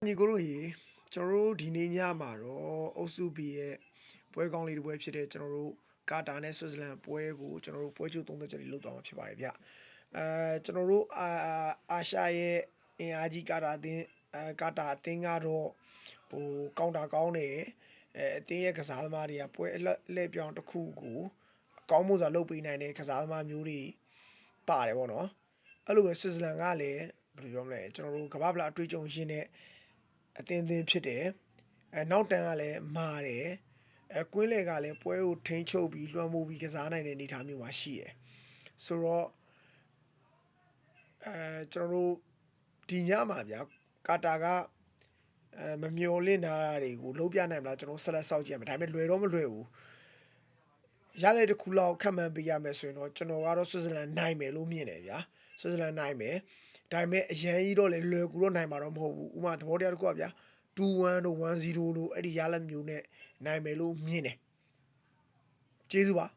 ညီကိုတို့ရေကျွန်တော်တို့ဒီနေ့ညမှာတော့အုပ်စု B ရဲ့ပွဲကောင်းလေးတစ်ပွဲဖြစ်တဲ့ကျွန်တော်တို့ကာတာနဲ့ဆွစ်ဇာလန်ပွဲကိုကျွန်တော်တို့ပွဲချုပ်30ချက်လေးလုပ်သွားမှာဖြစ်ပါတယ်ဗျကျွန်တော်တို့အာရှရဲ့အင်အားကြီးကာတာအသင်းကတော့ကောင်တာကောင်းတယ်အသင်းရဲ့ကစားသမားတွေကပွဲအလှည့်ပြောင်းတစ်ခုကိုအကောင်းမှုစွာလုပ်ပေးနိုင်တဲ့ကစားသမားမျိုးတွေပါတယ်ပေါ့နော်အဲ့လိုပဲဆွစ်ဇာလန်ကလည်းဘယ်လိုပြောမလဲကျွန်တော်တို့ကမ္ဘာ့ဗလာအတွေ့အကြုံရင်းနဲ့အသင်းဖြစ်တယ်နောက်တန်းကလည်းမာတယ်ကွင်းလေကလည်းပွဲကိုထိန်းချုပ်ပြီးလွှမ်းမိုးပြီးကစားနိုင်တဲ့အနေအထားမျိုးမှာရှိတယ်ဆိုတော့ကျွန်တော်တို့ဒီညမှာဗျာကာတာကမမျော်လင့်တာတွေကိုလုံးပြနိုင်မလားကျွန်တော်ဆက်လက်စောင့်ကြည့်ရမယ်ဒါပေမဲ့လွယ်တော့မလွယ်ဘူးရတဲ့တစ်ခုလောက်ခက်မှန်းပေးရမယ်ဆိုရင်တော့ကျွန်တော်ကတော့ဆွစ်ဇာလန်နိုင်မယ်လို့မြင်တယ်ဗျာဆွစ်ဇာလန်နိုင်မယ်ဒါပေမဲ့အရန်ကြီးတော့လေလွယ်ကူတော့နိုင်မှာတော့မဟုတ်ဘူးဥပမာသဘောတရားတစ်ခုကဗျာ2-1တို့1-0တို့အဲ့ဒီရလဒ်မျိုးနဲ့နိုင်မယ်လို့မြင်တယ်ကျေးဇူးပါ